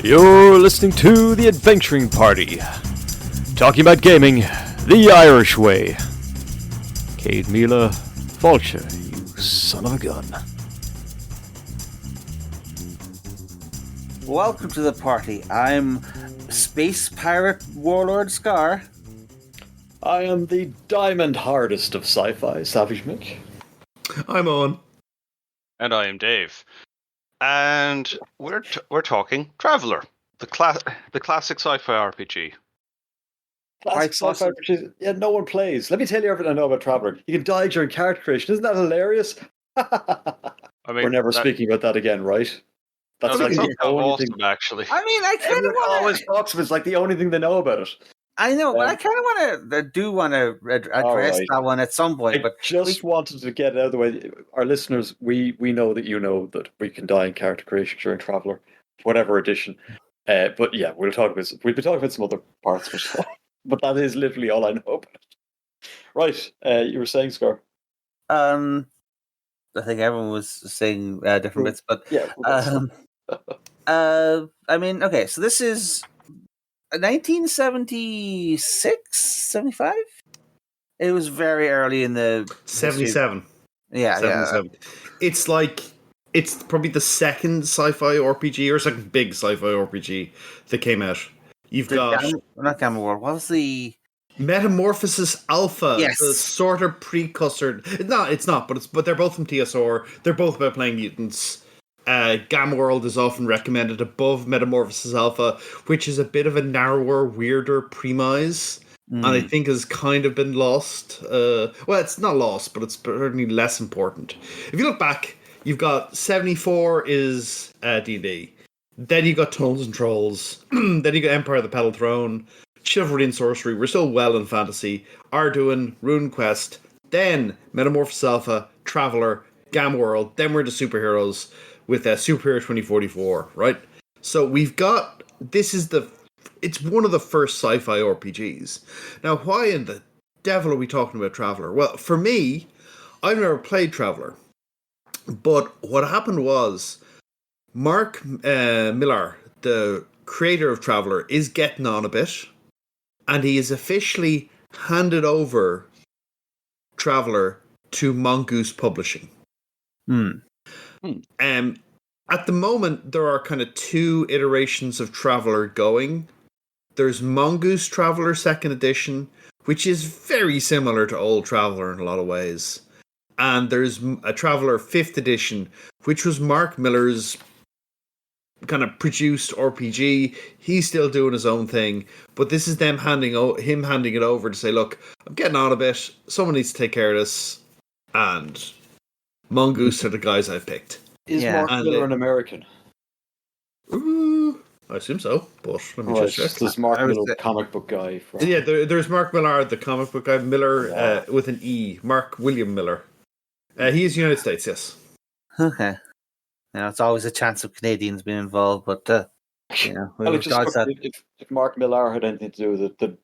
You're listening to The Adventuring Party, talking about gaming the Irish way. Cade Mila Vulture, you son of a gun. Welcome to the party. I'm Space Pirate Warlord Scarr. I am the diamond hardest of sci-fi, SavageMick. I'm on. And I am Dave. And we're talking Traveller, the classic sci-fi RPG. Classic sci-fi RPG. Yeah, no one plays. Let me tell you everything I know about Traveller. You can die during character creation. Isn't that hilarious? We're never speaking about that again, right? That's the only thing. Actually, I mean, I kind of want to. Always talks of it's like the only thing they know about it. I know, but I kind of want to address that one at some point. But just wanted to get it out of the way. Our listeners, we know that you know that we can die in character creation during Traveller, whatever edition. But yeah, we'll be talking about some other parts, but that is literally all I know about it. Right, you were saying, Scarr. I think everyone was saying different bits, but yeah. I mean, okay, so this is 1976, 75? It was very early in the 77. Yeah, 77. Yeah. It's probably the second sci-fi RPG or second big sci-fi RPG that came out. You've got not Gamma World. What was the Metamorphosis Alpha? Yes, the sort of precursor. No, it's not. But they're both from TSR. They're both about playing mutants. Gamma World is often recommended above Metamorphosis Alpha, which is a bit of a narrower, weirder premise, and I think has kind of been lost. Well, it's not lost, but it's certainly less important. If you look back, you've got 74 is D&D. Then you got Tunnels and Trolls. Then you got Empire of the Petal Throne, Chivalry and Sorcery. We're still well in fantasy. Arduin, Rune Quest. Then Metamorphosis Alpha, Traveller, Gamma World. Then we're the superheroes with Superhero 2044, right? So we've got, it's one of the first sci-fi RPGs. Now, why in the devil are we talking about Traveller? Well, for me, I've never played Traveller. But what happened was, Mark Millar, the creator of Traveller, is getting on a bit, and he has officially handed over Traveller to Mongoose Publishing. At the moment, there are kind of two iterations of Traveller going. There's Mongoose Traveller 2nd edition, which is very similar to old Traveller in a lot of ways. And there's a Traveller 5th edition, which was Mark Millar's kind of produced RPG. He's still doing his own thing, but this is them handing it over to say, look, I'm getting on a bit. Someone needs to take care of this. And Mongoose are the guys I've picked. Is Mark Millar an American? Ooh, I assume so, but let me just check. There's Mark Millar, the comic book guy. Yeah, there's Mark Millar, the comic book guy. Miller with an E. Mark William Millar. He is United States, yes. Okay. Now, it's always a chance of Canadians being involved, but if Mark Millar had anything to do with it, the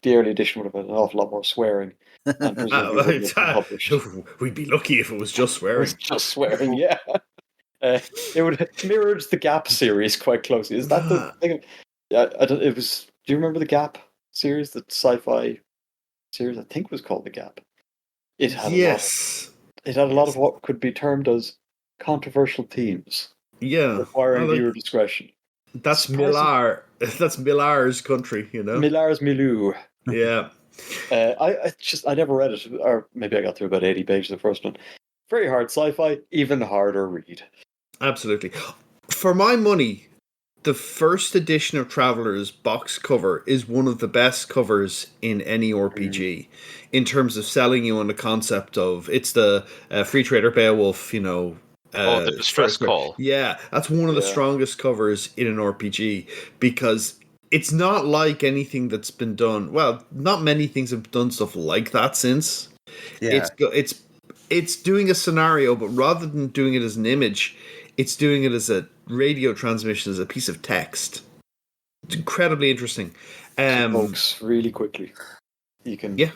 early edition would have had an awful lot more swearing. We'd be lucky if it was just swearing. It was just swearing, yeah. It would have mirrored the Gap series quite closely. Is that the thing? Yeah, it was. Do you remember the Gap series, the sci-fi series? I think it was called the Gap. It had a lot of what could be termed as controversial themes. Yeah, requiring viewer discretion. That's Millar. That's Millar's country, you know. Millar's milieu. Yeah. I never read it, or maybe I got through about 80 pages of the first one. Very hard sci-fi, even harder read. Absolutely. For my money, the first edition of Traveller's box cover is one of the best covers in any RPG in terms of selling you on the concept of it's the free Trader Beowulf, you know. The distress call. Yeah, that's one of the strongest covers in an RPG because it's not like anything that's been done. Well, not many things have done stuff like that since. Yeah. It's doing a scenario, but rather than doing it as an image, it's doing it as a radio transmission, as a piece of text. It's incredibly interesting. Folks, really quickly. You can. Yeah.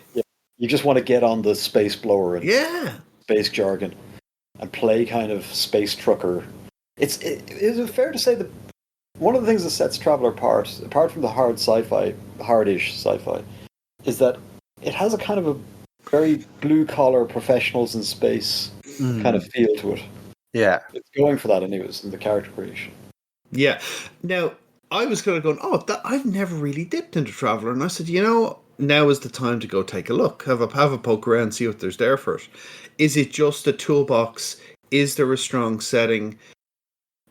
You just want to get on the space blower and space jargon and play kind of space trucker. Is it fair to say that one of the things that sets Traveller apart from the hardish sci-fi, is that it has a kind of a very blue-collar professionals in space kind of feel to it. Yeah. It's going for that anyways in the character creation. Yeah. Now, I was kind of going, I've never really dipped into Traveller. And I said, now is the time to go take a look. Have a poke around, see what there's there for it. Is it just a toolbox? Is there a strong setting?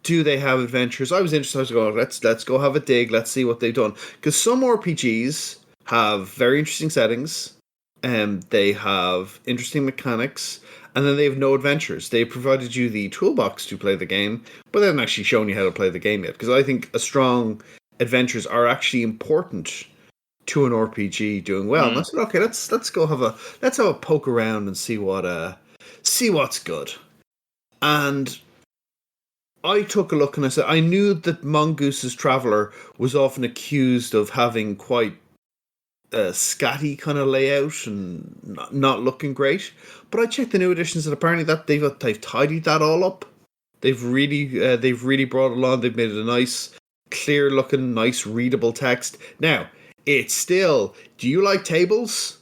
Do they have adventures? I was interested. I was going, let's go have a dig. Let's see what they've done. Because some RPGs have very interesting settings. They have interesting mechanics. And then they have no adventures. They provided you the toolbox to play the game, but they haven't actually shown you how to play the game yet. Because I think a strong adventures are actually important to an RPG doing well. And I said, okay, let's go have a poke around and see what's good. And I took a look and I said, I knew that Mongoose's Traveller was often accused of having quite a scatty kind of layout and not looking great. But I checked the new editions and apparently that they've tidied that all up. They've really brought it along. They've made it a nice, clear looking, nice readable text. Now, it's still, do you like tables?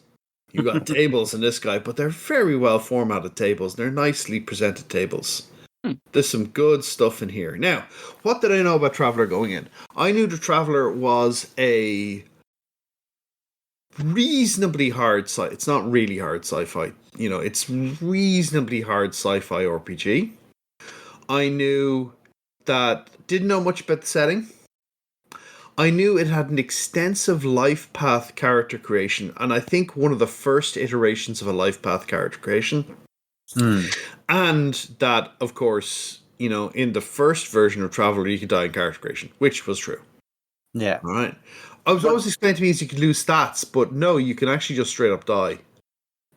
You got tables in this guy, but they're very well formatted tables. They're nicely presented tables. There's some good stuff in here. Now, what did I know about Traveller going in? I knew the Traveller was a reasonably hard it's not really hard sci-fi. It's reasonably hard sci-fi RPG. I knew that, didn't know much about the setting. I knew it had an extensive life path character creation, and I think one of the first iterations of a life path character creation. And that, of course, in the first version of Traveller, you could die in character creation, which was true. Yeah. All right. I was always explained to me as you could lose stats, but no, you can actually just straight up die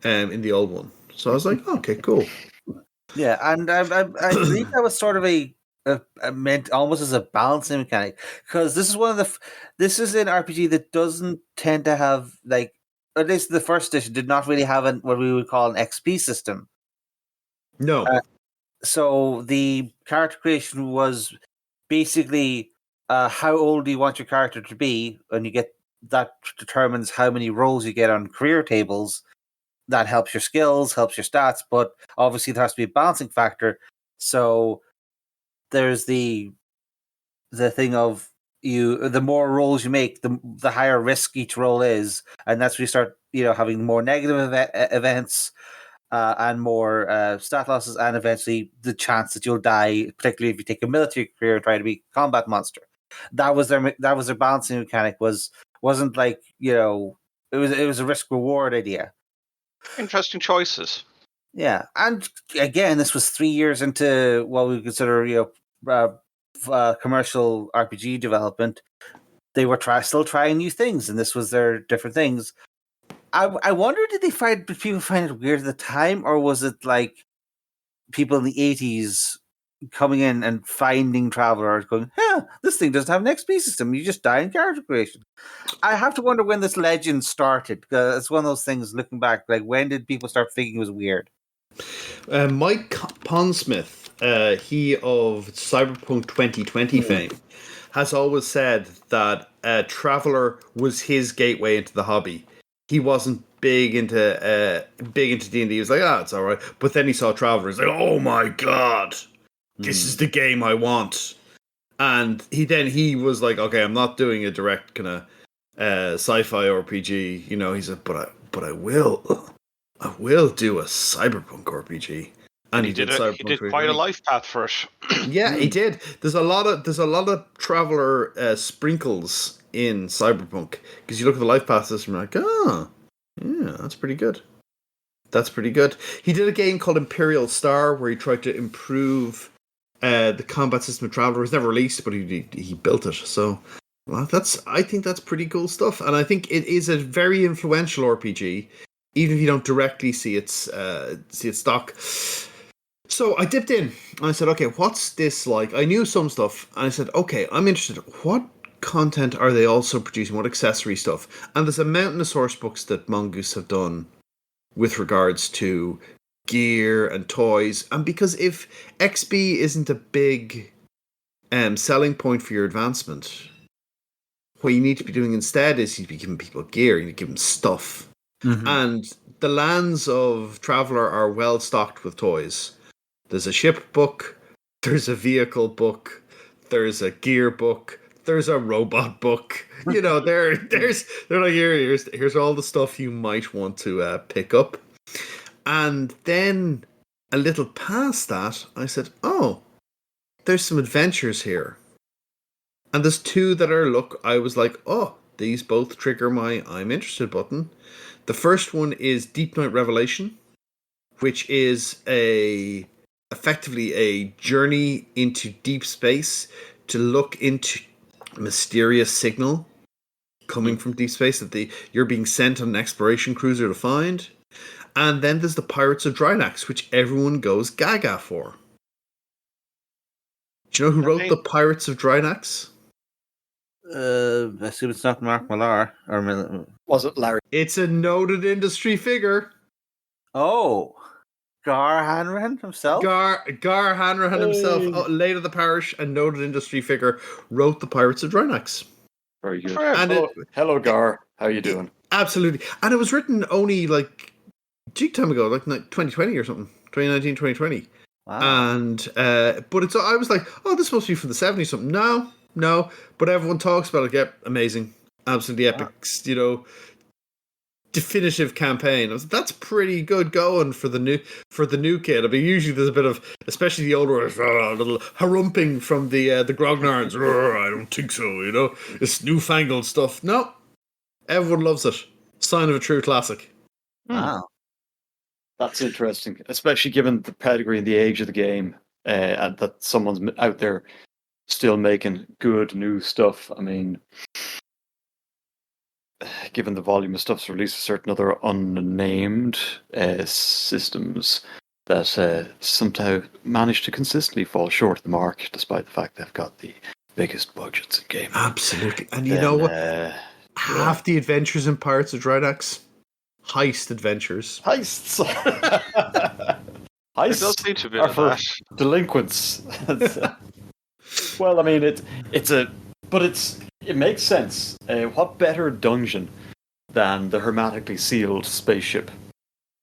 in the old one. So I was like, okay, cool. Yeah, and I believe that was sort of a meant almost as a balancing mechanic, because this is this is an RPG that doesn't tend to have, like, at least the first edition did not really have what we would call an XP system. No. So the character creation was basically how old do you want your character to be, and you get that determines how many rolls you get on career tables. That helps your skills, helps your stats, but obviously there has to be a balancing factor. So there's the thing of the more rolls you make, the higher risk each roll is, and that's where you start having more negative events and more stat losses, and eventually the chance that you'll die, particularly if you take a military career and try to be a combat monster. That was their balancing mechanic. Wasn't like it was a risk reward idea. Interesting choices. Yeah, and again, this was 3 years into what we consider commercial RPG development. They were still trying new things, and this was their different things. I wonder, did people find it weird at the time, or was it like people in the 80s coming in and finding Traveller going, this thing doesn't have an XP system, you just die in character creation? I have to wonder when this legend started, because it's one of those things, looking back, like, when did people start thinking it was weird? Mike Pondsmith, he of Cyberpunk 2020 fame, has always said that Traveller was his gateway into the hobby. He wasn't big into D&D. He was like, it's all right. But then he saw Traveller. He's like, oh my god, this is the game I want. And he was like, okay, I'm not doing a direct kind of sci-fi RPG. He said, but I will do a cyberpunk RPG. And he did quite a life path for it. Yeah, he did. There's a lot of Traveller sprinkles in Cyberpunk, because you look at the life path system and you're like, yeah, that's pretty good. He did a game called Imperial Star where he tried to improve the combat system of Traveller. It was never released, but he built it. So I think that's pretty cool stuff, and I think it is a very influential RPG, even if you don't directly see its stock. So I dipped in and I said, okay, what's this like? I knew some stuff, and I said, okay, I'm interested. What content are they also producing? What accessory stuff? And there's a mountain of source books that Mongoose have done with regards to gear and toys. And because if XP isn't a big selling point for your advancement. What you need to be doing instead is you need to be giving people gear, you need to give them stuff. Mhm. And the lands of Traveller are well stocked with toys. There's a ship book, there's a vehicle book, there's a gear book, there's a robot book. You know, they're like, here's all the stuff you might want to pick up. And then a little past that, I said, oh, there's some adventures here. And there's two that I was like, oh, these both trigger my I'm interested button. The first one is Deep Night Revelation, which is effectively a journey into deep space to look into a mysterious signal coming from deep space that you're being sent on an exploration cruiser to find. And then there's the Pirates of Drynax, which everyone goes gaga for. Do you know who wrote the Pirates of Drynax? I assume it's not Mark Millar. Was it Larry? It's a noted industry figure. Oh, Gar Hanrahan himself? Gar Hanrahan himself, late of the parish and noted industry figure, wrote the Pirates of Drynax. Very good. And hello, Gar. How you doing? Absolutely. And it was written only like time ago, like 2020 or something. 2019, 2020. Wow. And but I was like, oh, this must be from the 70s something. No. But everyone talks about it. Yep, amazing. Absolutely epic, definitive campaign. I was like, that's pretty good going for the new kid. I mean, usually there's a bit of, especially the older ones, a little harumping from the grognards. I don't think so. You know, it's newfangled stuff. No, everyone loves it. Sign of a true classic. Wow. That's interesting, especially given the pedigree and the age of the game, and that someone's out there still making good new stuff. I mean, given the volume of stuff's released, certain other unnamed systems that somehow manage to consistently fall short of the mark, despite the fact they've got the biggest budgets in gaming. Absolutely. And you know what? Half the adventures in Pirates of Drynax, heist adventures. Heists. It does seem to be are for that. delinquents. Well, I mean, it makes sense. What better dungeon than the hermetically sealed spaceship?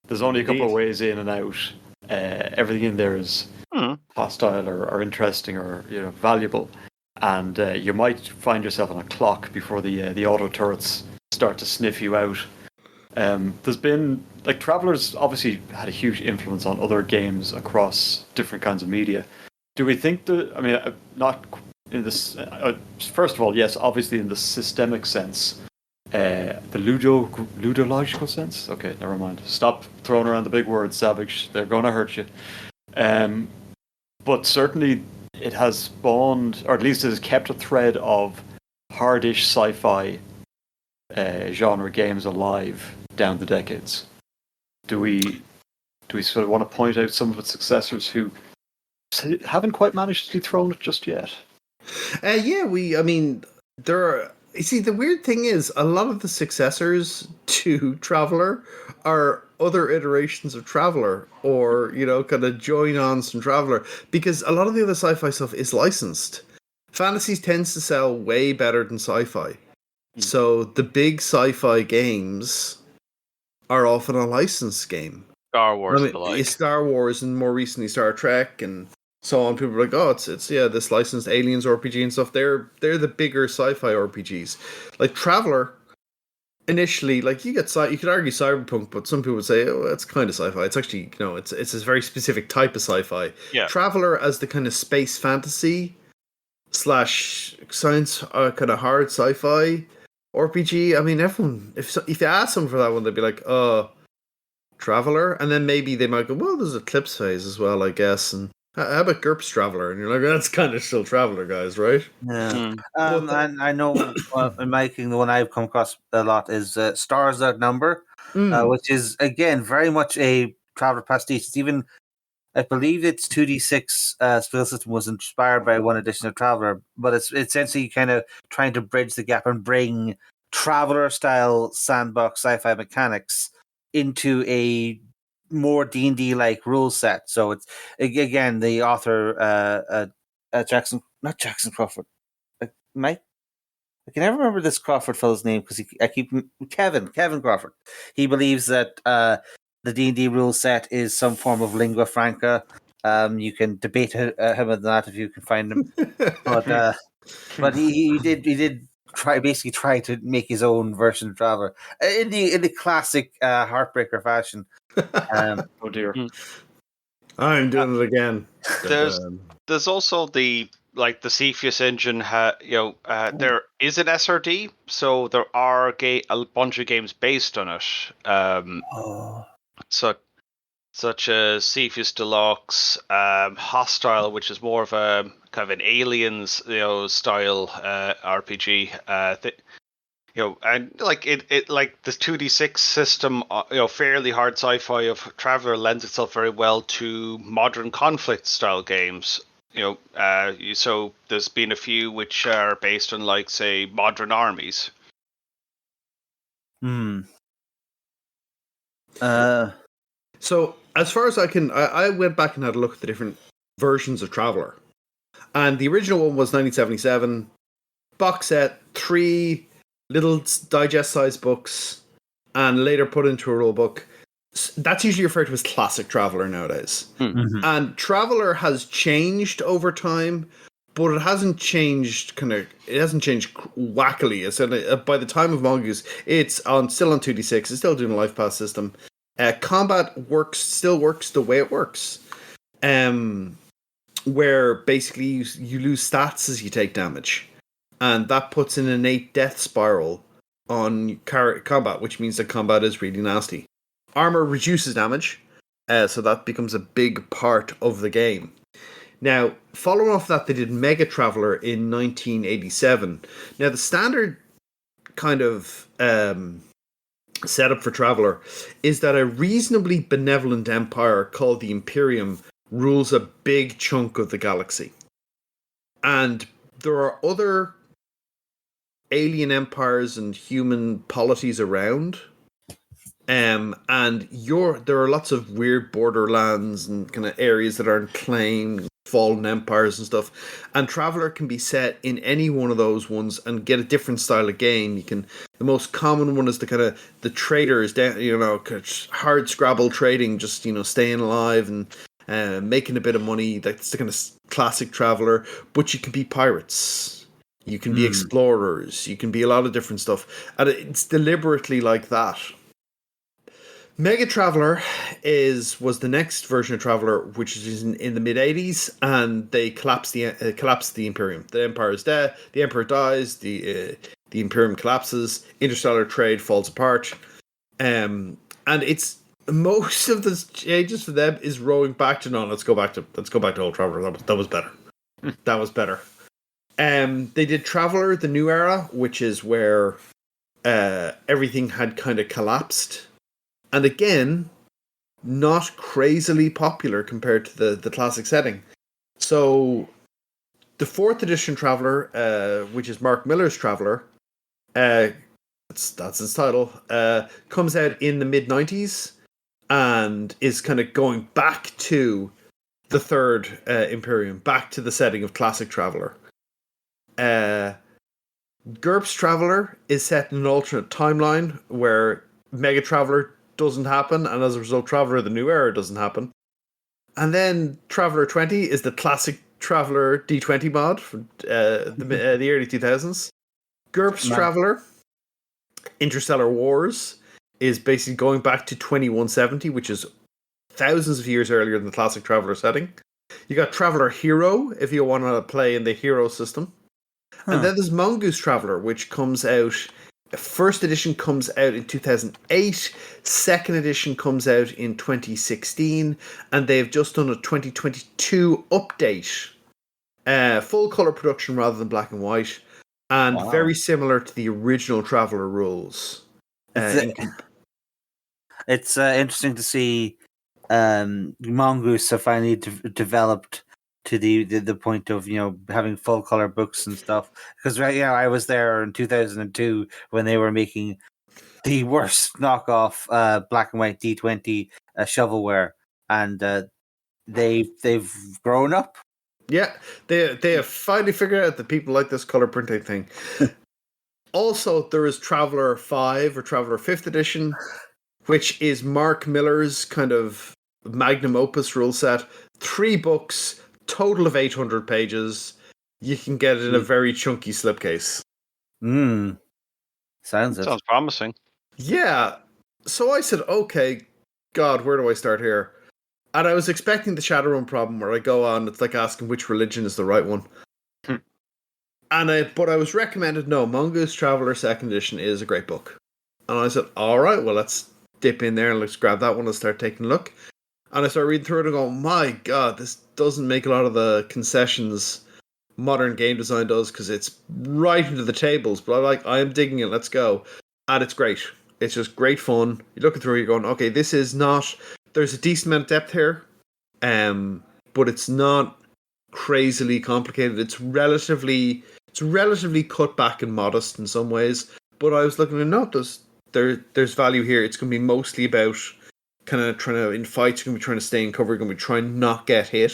There's only a couple of ways in and out. Everything in there is hostile or interesting or valuable, and you might find yourself on a clock before the auto turrets start to sniff you out. There's been Traveller's obviously had a huge influence on other games across different kinds of media. Do we think not in this? First of all, yes, obviously in the systemic sense, the ludological sense. Okay, never mind. Stop throwing around the big words, Savage. They're going to hurt you. But certainly, it has spawned, or at least it has kept a thread of hardish sci-fi genre games alive down the decades. Do we sort of want to point out some of its successors who haven't quite managed to dethrone it just yet? There are. You see, the weird thing is, a lot of the successors to Traveller are other iterations of Traveller, or kind of join-ons from Traveller, because a lot of the other sci-fi stuff is licensed. Fantasy tends to sell way better than sci-fi, so the big sci-fi games are often a licensed game. Star Wars, Star Wars, and more recently Star Trek, and so on. People are like, oh, it's this licensed Aliens RPG and stuff. They're the bigger sci-fi RPGs. Like Traveller, initially, you could argue Cyberpunk, but some people would say, oh, it's kind of sci-fi. It's actually, it's a very specific type of sci-fi. Yeah. Traveller as the kind of space fantasy / science kind of hard sci-fi RPG. I mean, everyone, if you ask someone for that one, they'd be like, Traveller, and then maybe they might go, well, there's Eclipse Phase as well, I guess, and how about GURPS Traveller? And you're like, that's kind of still Traveller, guys, right? Yeah. And I know in my king, the one I've come across a lot is Stars Outnumber, which is, again, very much a Traveller pastiche. It's even, I believe its 2d6 skill system was inspired by one edition of Traveller, but it's essentially kind of trying to bridge the gap and bring Traveller-style sandbox sci-fi mechanics into a more D&D like rule set. So it's, again, the author Jackson not Jackson Crawford. Mike. I can never remember this Crawford fellow's name because I keep Kevin Crawford. He believes that the D&D rule set is some form of lingua franca. You can debate him on that if you can find him, but he did try to make his own version of Traveller in the classic Heartbreaker fashion. Oh dear. I'm doing it again. There's also the Cepheus engine. There is an SRD, so there are a bunch of games based on it. Such as Cepheus Deluxe, Hostile, which is more of a kind of an Aliens style RPG. And it like the 2d6 system, fairly hard sci-fi of Traveller lends itself very well to modern conflict style games. So there's been a few which are based on, say, modern armies. So as far as I went back and had a look at the different versions of Traveller, and the original one was 1977 box set, 3 little digest-sized books, and later put into a rule book. That's usually referred to as classic Traveller nowadays. Mm-hmm. And Traveller has changed over time, but it hasn't changed wackily. So by the time of Mongoose, it's still on 2d6. It's still doing a life path system. Combat still works the way it works, where basically you lose stats as you take damage, and that puts an innate death spiral on combat, which means that combat is really nasty. Armor reduces damage, so that becomes a big part of the game. Now, following off that, they did Mega Traveller in 1987. Now, the standard kind of setup for Traveller is that a reasonably benevolent empire called the Imperium rules a big chunk of the galaxy. And there are other alien empires and human polities around. And there are lots of weird borderlands and kind of areas that aren't claimed, fallen empires and stuff. And Traveller can be set in any one of those ones and get a different style of game. The most common one is the traders, hard Scrabble trading, just staying alive and making a bit of money. That's the kind of classic Traveller. But you can be pirates, you can be explorers, you can be a lot of different stuff, and it's deliberately like that. Mega Traveller was the next version of Traveller, which is in the mid-80s, and they collapsed the Imperium. The Empire is dead. The Emperor dies. The Imperium collapses. Interstellar trade falls apart, and it's most of the changes for them is rowing back to let's go back to old Traveller. That was better. That was better. They did Traveller, the New Era, which is where everything had kind of collapsed. And again, not crazily popular compared to the classic setting. So, the 4th edition Traveller, which is Mark Miller's Traveller, that's its title, comes out in the mid-90s and is kind of going back to the 3rd Imperium, back to the setting of classic Traveller. GURPS Traveller is set in an alternate timeline where Mega Traveller doesn't happen, and as a result, Traveller the New Era doesn't happen. And then Traveller 20 is the classic Traveller D20 mod from the early 2000s. GURPS Traveller, Interstellar Wars, is basically going back to 2170, which is thousands of years earlier than the classic Traveller setting. You got Traveller Hero, if you want to play in the Hero system. And then there's Mongoose Traveller, which comes out... First edition comes out in 2008, second edition comes out in 2016, and they've just done a 2022 update. Full colour production rather than black and white, and very similar to the original Traveller rules. It's interesting to see Mongoose have finally developed to the point of having full color books and stuff, because I was there in 2002 when they were making the worst knockoff black and white D20 shovelware, and they've grown up. Yeah, they have finally figured out that people like this color printing thing. Also, there is Traveller 5 or Traveller 5th edition, which is Mark Miller's kind of magnum opus rule set. 3 books, total of 800 pages. You can get it in a very chunky slipcase. Sounds it. Sounds promising. Yeah. So I said, okay, God, where do I start here? And I was expecting the Shadowrun problem where I go on, it's like asking which religion is the right one. But I was recommended, no, Mongoose Traveller 2nd edition is a great book. And I said, all right, well, let's dip in there and let's grab that one and start taking a look. And I started reading through it and going, my God, this doesn't make a lot of the concessions modern game design does, because it's right into the tables. But I am digging it, let's go. And it's great. It's just great fun. You're looking through, you're going, okay, this is not... There's a decent amount of depth here, but it's not crazily complicated. It's relatively cut back and modest in some ways. But I was looking at there's value here. It's going to be mostly about kind of trying to, in fights, you're going to be trying to stay in cover, you're going to be trying not get hit,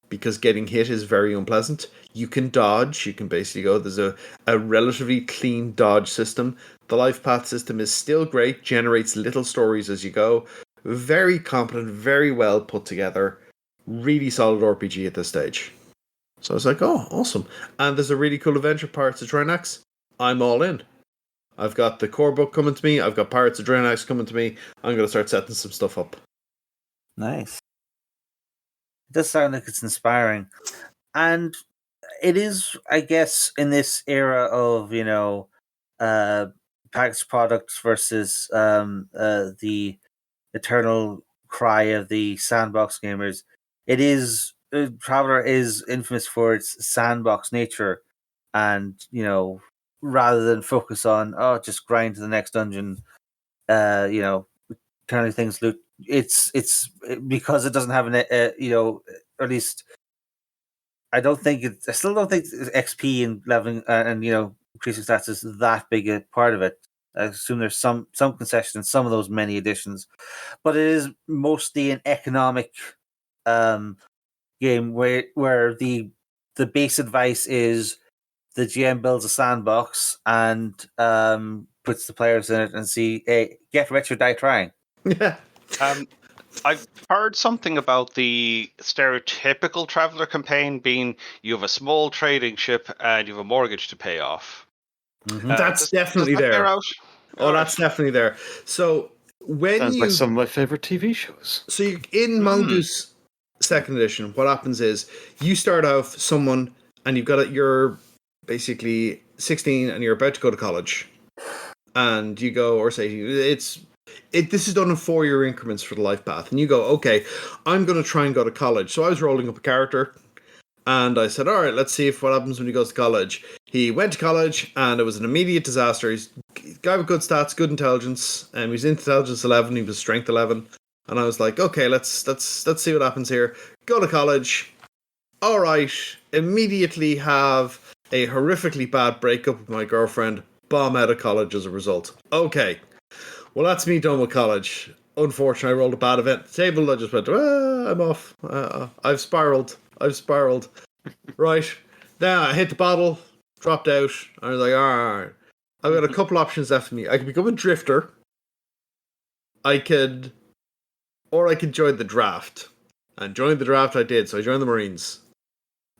because getting hit is very unpleasant. You can dodge. You can basically go. There's a relatively clean dodge system. The life path system is still great. Generates little stories as you go. Very competent, very well put together. Really solid RPG at this stage. So I was like, oh, awesome. And there's a really cool adventure, Pirates of Draenax. I'm all in. I've got the core book coming to me. I've got Pirates of Draenax coming to me. I'm going to start setting some stuff up. Nice. It does sound like it's inspiring. And it is, I guess, in this era of, packaged products versus the eternal cry of the sandbox gamers. It is Traveller is infamous for its sandbox nature, and rather than focus on just grind to the next dungeon, turning things loot. It's because it doesn't have or at least I still don't think XP and leveling and increasing stats is that big a part of it. I assume there's some concession in some of those many editions, but it is mostly an economic game where the base advice is the GM builds a sandbox and puts the players in it and see, hey, get rich or die trying. Yeah. I've heard something about the stereotypical Traveller campaign being you have a small trading ship and you have a mortgage to pay off. That's definitely there. That's definitely there. So Sounds like some of my favorite TV shows. So in Mongoose 2nd edition, what happens is you start off someone and you're basically 16 and you're about to go to college, and you go, or say this is done in 4-year increments for the life path, and you go, okay, I'm going to try and go to college. So I was rolling up a character, and I said, all right, let's see what happens when he goes to college. He went to college, and it was an immediate disaster. He's a guy with good stats, good intelligence, and he was intelligence 11, he was strength 11. And I was like, okay, let's see what happens here. Go to college. All right, immediately have a horrifically bad breakup with my girlfriend. Bomb out of college as a result. Okay, well, that's me done with college. Unfortunately, I rolled a bad event at the table. I just went, I'm off. I've spiraled. Right. Now I hit the bottle, dropped out. I was like, all right. I've got a couple options left for me. I could become a drifter. I could join the draft. And join the draft I did. So I joined the Marines.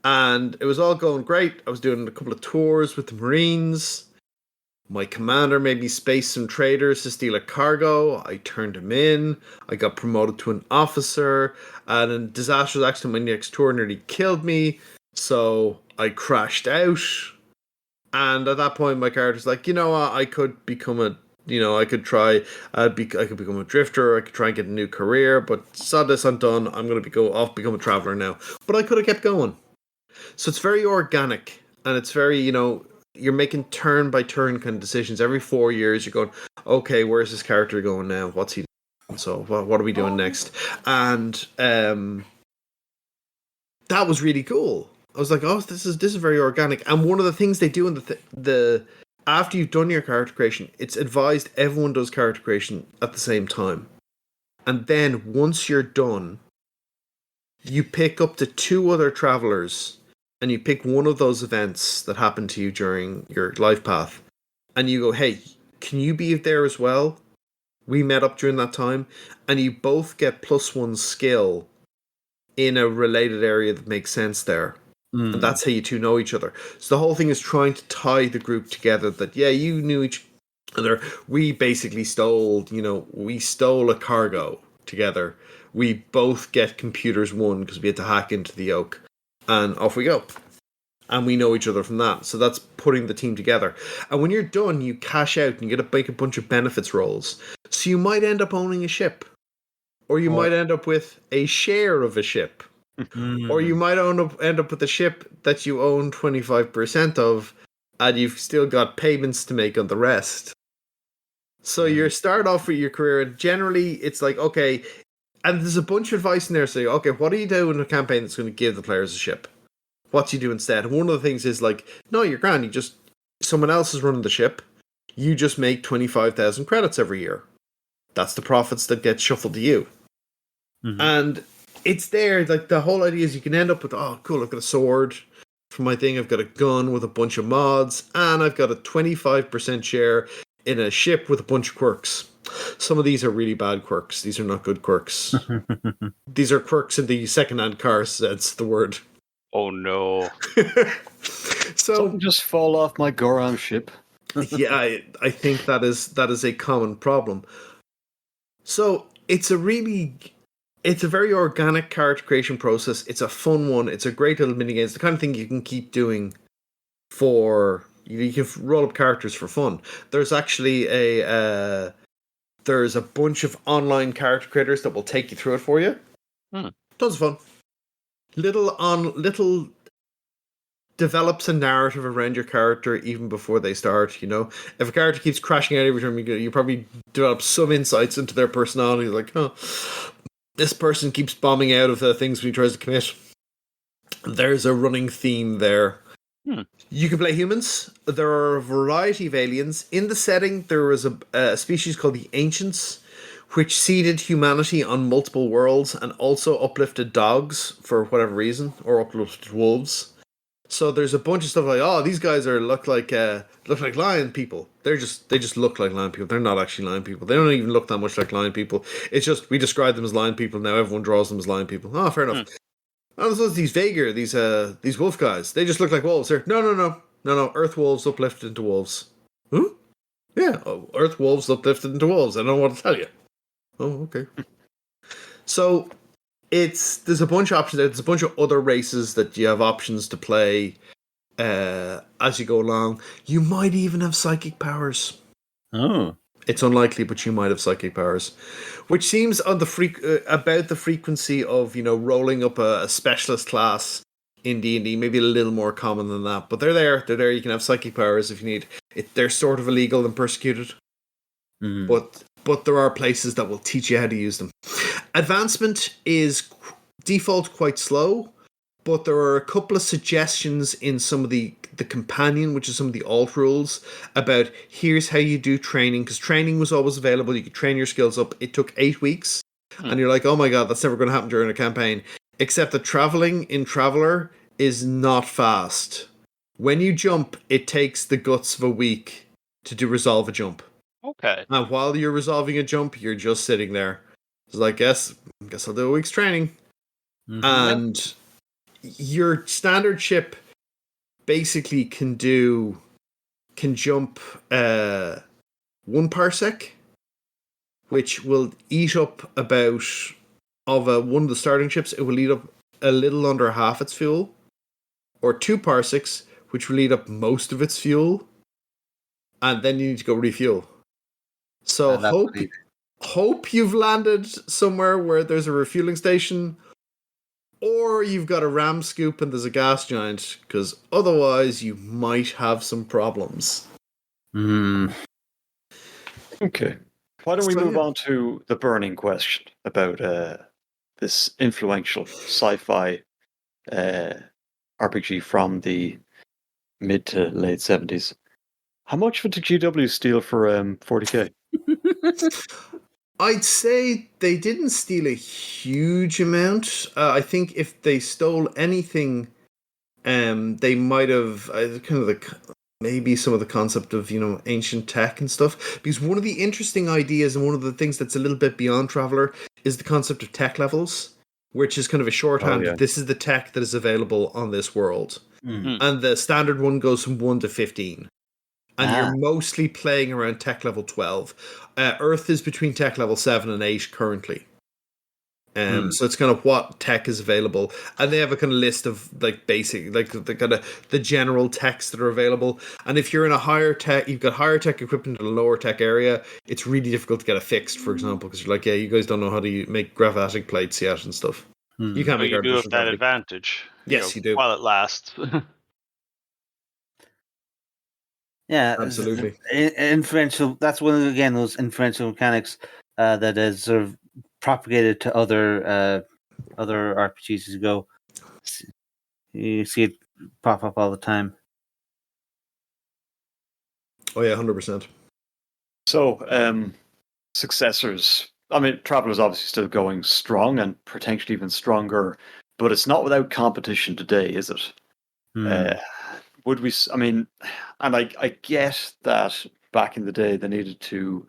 And it was all going great. I was doing a couple of tours with the Marines. My commander made me space some traders to steal a cargo. I turned him in. I got promoted to an officer. And a disastrous accident, my next tour nearly killed me. So I crashed out. And at that point, my character's like, you know what? I could become I could become a drifter. I could try and get a new career. But sod this, I'm done. I'm going to go off, become a traveller now. But I could have kept going. So it's very organic. And it's very, you're making turn by turn kind of decisions. Every 4 years, you're going, okay, where's this character going now? What's he doing? So what are we doing next? And that was really cool. I was like, oh, this is very organic. And one of the things they do in the after you've done your character creation, it's advised everyone does character creation at the same time. And then once you're done, you pick up to 2 other travelers, and you pick one of those events that happened to you during your life path, and you go, hey, can you be there as well? We met up during that time, and you both get +1 skill in a related area that makes sense there. And that's how you two know each other. So the whole thing is trying to tie the group together that, yeah, you knew each other. We basically stole a cargo together. We both get computers won because we had to hack into the Oak. And off we go. And we know each other from that. So that's putting the team together. And when you're done, you cash out and you get to make a bunch of benefits rolls. So you might end up owning a ship. Or you might end up with a share of a ship. Or you might end up with a ship that you own 25% of, and you've still got payments to make on the rest. So you start off with your career, and generally it's like, okay, and there's a bunch of advice in there saying, okay, what do you do in a campaign that's going to give the players a ship? What do you do instead? And one of the things is like, no, you're grand. Someone else is running the ship. You just make 25,000 credits every year. That's the profits that get shuffled to you. And it's there, like the whole idea is you can end up with, oh cool, I've got a sword for my thing, I've got a gun with a bunch of mods, and I've got a 25% share in a ship with a bunch of quirks. Some of these are really bad quirks. These are not good quirks. These are quirks in the second-hand car sense, the word. Oh no. So Something just fall off my Goram ship. yeah, I think that is a common problem. So it's a very organic character creation process. It's a fun one. It's a great little minigame. It's the kind of thing you can keep doing you can roll up characters for fun. There's actually there's a bunch of online character creators that will take you through it for you. Tons of fun. Little develops a narrative around your character even before they start, If a character keeps crashing out every time you probably develop some insights into their personality, like, oh, this person keeps bombing out of the things when he tries to commit. There's a running theme there. You can play humans. There are a variety of aliens. In the setting, there is a species called the Ancients, which seeded humanity on multiple worlds and also uplifted dogs for whatever reason, or uplifted wolves. So there's a bunch of stuff like, oh, these guys look like lion people. They just look like lion people. They're not actually lion people. They don't even look that much like lion people. It's just we describe them as lion people. Now everyone draws them as lion people. Oh, fair enough. Oh, there's these Vaegir, these wolf guys. They just look like wolves. No. Earth wolves uplifted into wolves. Huh? Yeah, Earth wolves uplifted into wolves. I don't know what to tell you. Oh, okay. So there's a bunch of options there. There's a bunch of other races that you have options to play as you go along. You might even have psychic powers. Oh. It's unlikely, but you might have psychic powers, which seems on about the frequency of rolling up a specialist class in D&D. Maybe a little more common than that, but they're there. They're there. You can have psychic powers if you need. They're sort of illegal and persecuted, but there are places that will teach you how to use them. Advancement is default quite slow, but there are a couple of suggestions in some of the companion, which is some of the alt rules, about here's how you do training, because training was always available. You could train your skills up. It took 8 weeks, and you're like, oh my god, that's never going to happen during a campaign. Except that traveling in Traveler is not fast. When you jump, it takes the guts of a week to resolve a jump. Okay. And while you're resolving a jump, you're just sitting there. It's like, guess I'll do a week's training. And your standard ship basically can jump 1 parsec, which will eat up about one of the starting ships. It will eat up a little under half its fuel, or 2 parsecs, which will eat up most of its fuel, and then you need to go refuel. So hope you've landed somewhere where there's a refueling station, or you've got a ram scoop and there's a gas giant, because otherwise you might have some problems. Okay. Why don't we move on to the burning question about this influential sci-fi RPG from the mid to late 70s. How much did GW steal for 40k? I'd say they didn't steal a huge amount. I think if they stole anything, they might have maybe some of the concept of ancient tech and stuff. Because one of the interesting ideas and one of the things that's a little bit beyond Traveller is the concept of tech levels, which is kind of a shorthand. yeah. This is the tech that is available on this world, and the standard one goes from 1 to 15. And you're mostly playing around tech level 12. Earth is between tech level 7 and 8 currently. So it's kind of what tech is available. And they have a kind of list of like basic, like the kind of the general techs that are available. And if you're in a higher tech, you've got higher tech equipment in a lower tech area, it's really difficult to get it fixed, for example, because you're like, yeah, you guys don't know how to make graphitic plates yet and stuff. You can't But make you do have artificial that gravity. advantage. Yes, you do. While it lasts. Yeah, Absolutely. Inferential. That's one of those inferential mechanics that is sort of propagated to other RPGs as you go. You see it pop up all the time. Oh yeah, 100%. So, successors. I mean, Traveller's obviously still going strong and potentially even stronger, but it's not without competition today, is it? Would we? I mean, and I get that back in the day they needed to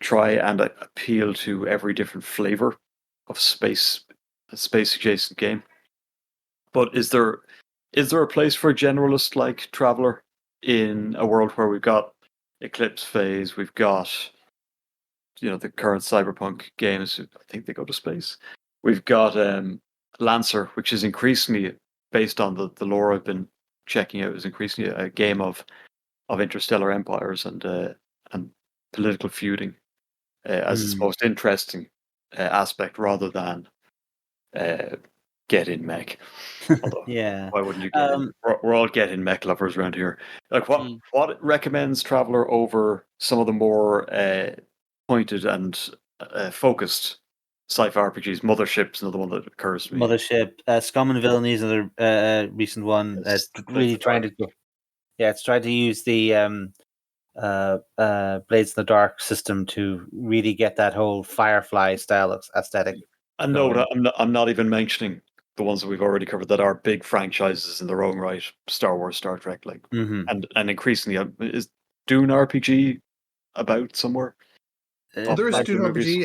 try and appeal to every different flavor of a space adjacent game. But is there a place for a generalist like Traveller in a world where we've got Eclipse Phase, we've got the current cyberpunk games? I think they go to space. We've got Lancer, which is increasingly based on the lore I've been checking out, is increasingly a game of interstellar empires and political feuding as its most interesting aspect, rather than get in mech. Although, Yeah. why wouldn't you get in? We're all getting mech lovers around here. Like, what recommends Traveller over some of the more pointed and focused sci-fi RPGs? Mothership's another one that occurs to me. Mothership, Scum and Villainy is another recent one. Really trying to go. Yeah, it's trying to use the Blades in the Dark system to really get that whole Firefly style aesthetic. And no, I'm not even mentioning the ones that we've already covered that are big franchises in their own right. Star Wars, Star Trek, and increasingly, is Dune RPG about somewhere? There is a Dune RPG.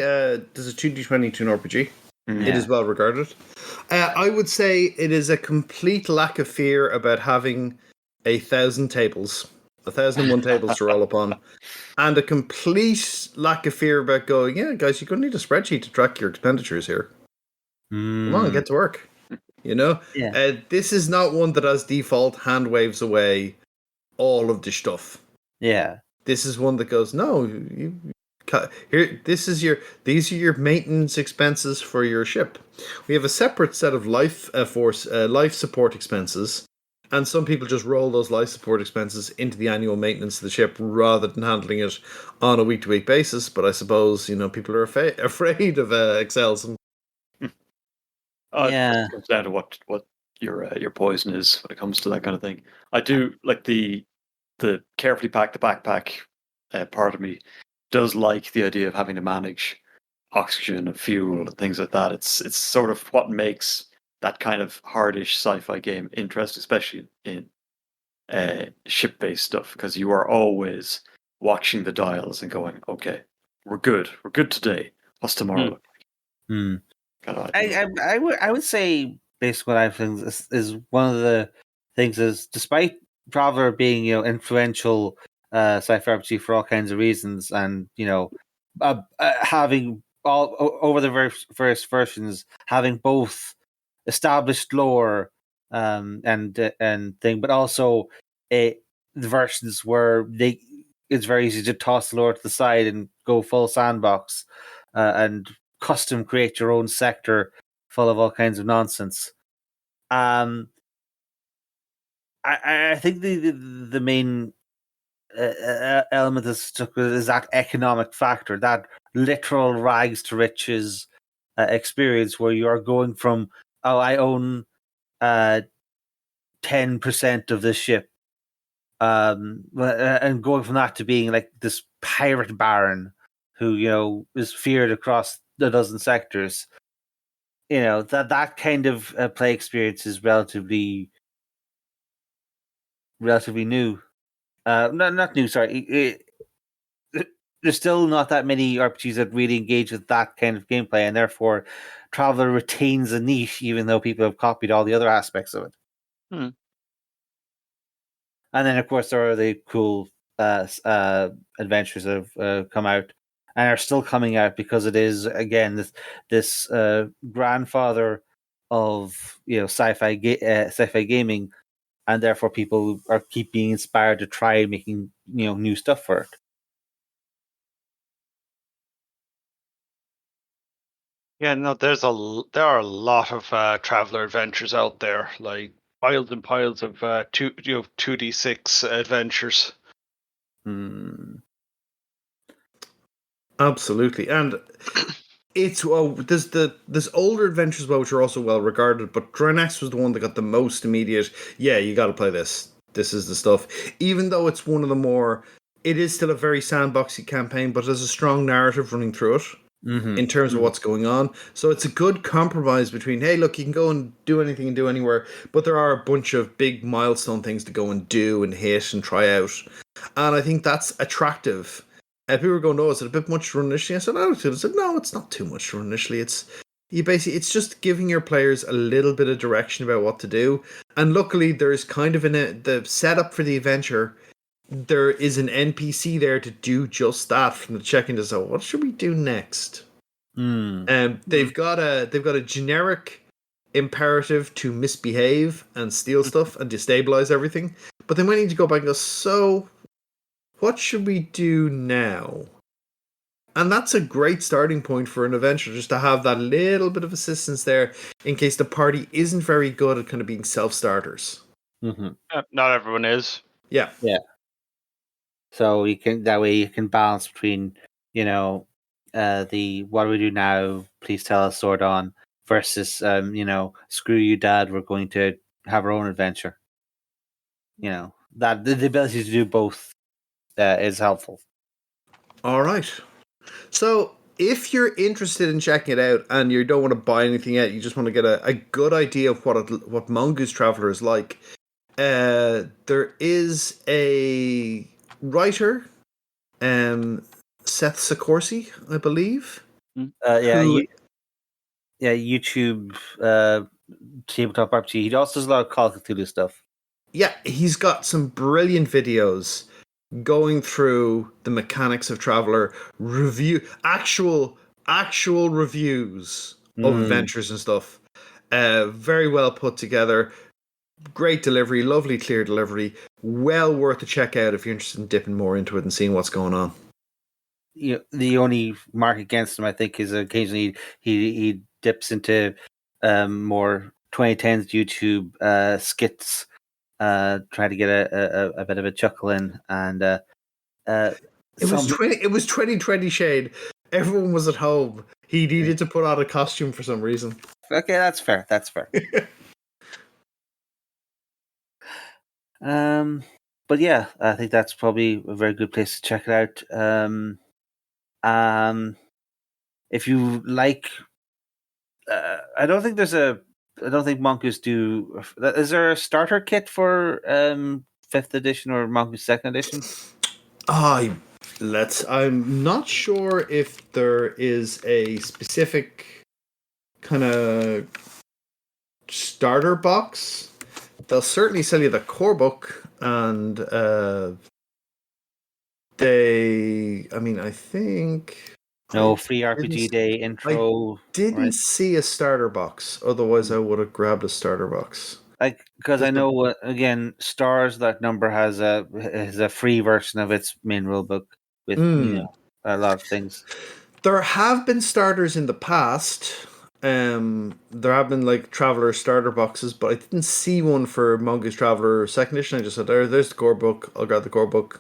There's a 2D20 Dune RPG. It is well regarded. I would say it is a complete lack of fear about having 1,000 tables, 1,001 tables to roll upon, and a complete lack of fear about going, yeah, guys, you're going to need a spreadsheet to track your expenditures here. Come on, get to work. This is not one that as default hand waves away all of the stuff. Yeah. This is one that goes, no, here. These are your maintenance expenses for your ship. We have a separate set of life support expenses, and some people just roll those life support expenses into the annual maintenance of the ship rather than handling it on a week-to-week basis. But I suppose people are afraid of Excels. It comes down to what your poison is when it comes to that kind of thing. I do like the carefully pack the backpack part of me does like the idea of having to manage oxygen and fuel and things like that. It's sort of what makes that kind of hardish sci-fi game interesting, especially in ship-based stuff, because you are always watching the dials and going, okay, we're good today. What's tomorrow look like? I would say basically what I think is one of the things is, despite Traveller being influential sci-fi RPG for all kinds of reasons, and having all over the various versions, having both established lore and thing, but also the versions where it's very easy to toss the lore to the side and go full sandbox and custom create your own sector full of all kinds of nonsense. I think the main element is that economic factor, that literal rags to riches experience, where you are going from, I own 10% of this ship, and going from that to being like this pirate baron who is feared across a dozen sectors. That kind of play experience is relatively new. Not new. Sorry, there's still not that many RPGs that really engage with that kind of gameplay, and therefore, Traveller retains a niche, even though people have copied all the other aspects of it. Hmm. And then, of course, there are the cool adventures that have come out and are still coming out because it is again this grandfather of sci-fi gaming, and therefore people keep being inspired to try making new stuff for it. Yeah, no, there are a lot of Traveller adventures out there, like piles and piles of 2d6 adventures. Absolutely, and it's there's older adventures as well, which are also well regarded. But Dronex was the one that got the most immediate. Yeah, you got to play this. This is the stuff. Even though it's one of the more, it is still a very sandboxy campaign, but there's a strong narrative running through it. In terms of what's going on. So it's a good compromise between, hey, look, you can go and do anything and do anywhere, but there are a bunch of big milestone things to go and do and hit and try out. And I think that's attractive. And people were going, oh, is it a bit much to run initially? I said, no, it's not too much to run initially. It's just giving your players a little bit of direction about what to do. And luckily, there's kind of the setup for the adventure. There is an NPC there to do just that from the check-in to say, what should we do next? They've got a generic imperative to misbehave and steal stuff and destabilize everything, but then we need to go back and go, so what should we do now? And that's a great starting point for an adventure, just to have that little bit of assistance there in case the party isn't very good at kind of being self-starters. Not everyone is. Yeah. So you can balance between, the what do we do now? Please tell us, sword on, versus screw you, Dad. We're going to have our own adventure. That the ability to do both is helpful. All right. So if you're interested in checking it out and you don't want to buy anything yet, you just want to get a good idea of what Mongoose Traveller is like. There is a writer, Seth Sikorsky, I believe. YouTube tabletop RPG. He also does a lot of Call of Cthulhu stuff. Yeah, he's got some brilliant videos going through the mechanics of Traveller, actual reviews of adventures and stuff. Very well put together. Great delivery, lovely clear delivery. Well worth a check out if you're interested in dipping more into it and seeing what's going on. The only mark against him, I think, is occasionally he dips into more 2010s YouTube skits, try to get a bit of a chuckle in, and it was 2020 shade. Everyone was at home. He needed to put on a costume for some reason. Okay, that's fair. But yeah, I think that's probably a very good place to check it out. If you like, I don't think Mongoose do. Is there a starter kit for 5th edition or Mongoose 2nd edition? I'm not sure if there is a specific kind of starter box. They'll certainly sell you the core book, and I think free RPG Day intro. I didn't see a starter box. Otherwise, I would have grabbed a starter box. Because I know again, Stars That Number has a free version of its main rulebook with a lot of things. There have been starters in the past. There have been like Traveller starter boxes, but I didn't see one for Mongoose Traveller 2nd edition. I just said, there's the core book. I'll grab the core book,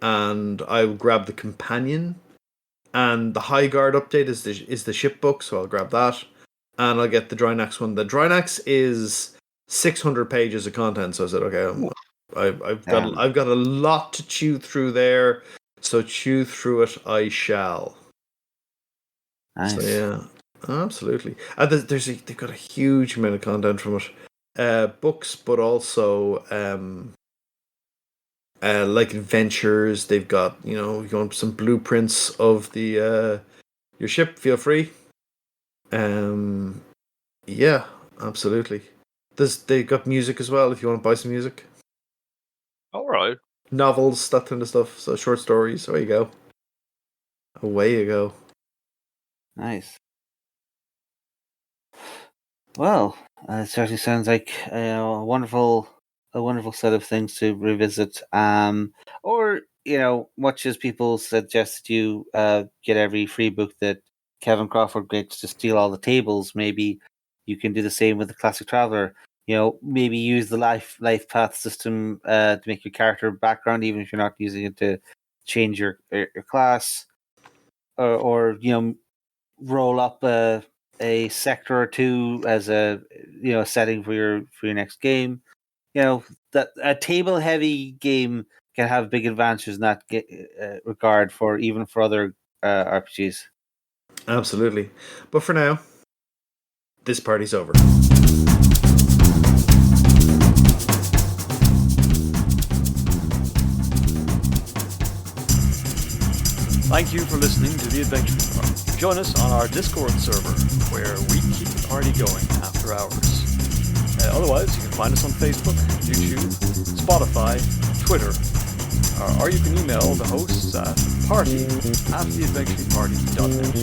and I'll grab the companion. And the High Guard update is the ship book, so I'll grab that, and I'll get the Drynax one. The Drynax is 600 pages of content, so I said, okay, I've got a lot to chew through there, so chew through it I shall. Nice. So yeah, absolutely. They've got a huge amount of content from it, books, but also like adventures. They've got you want some blueprints of the your ship. Feel free. Yeah, absolutely. They've got music as well if you want to buy some music. All right. Novels, that kind of stuff. So short stories. Away you go. Away you go. Nice. Well, it certainly sounds like a wonderful set of things to revisit. Or much as people suggest you get every free book that Kevin Crawford gets to steal all the tables, maybe you can do the same with the Classic Traveler. Maybe use the life path system to make your character background, even if you're not using it to change your class, or roll up a sector or two as a setting for your next game. That a table heavy game can have big advantages in that regard for other RPGs. Absolutely. But for now, this party's over. Thank you for listening to The Adventuring Party. Join us on our Discord server, where we keep the party going after hours. Otherwise, you can find us on Facebook, YouTube, Spotify, Twitter, or you can email the hosts at party@theadventuringparty.net.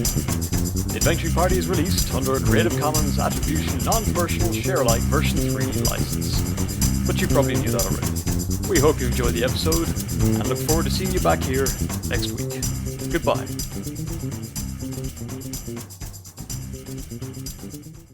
The Adventuring Party is released under a Creative Commons Attribution Non-Commercial Share-alike version 3 license, but you probably knew that already. We hope you enjoyed the episode, and look forward to seeing you back here next week. Goodbye.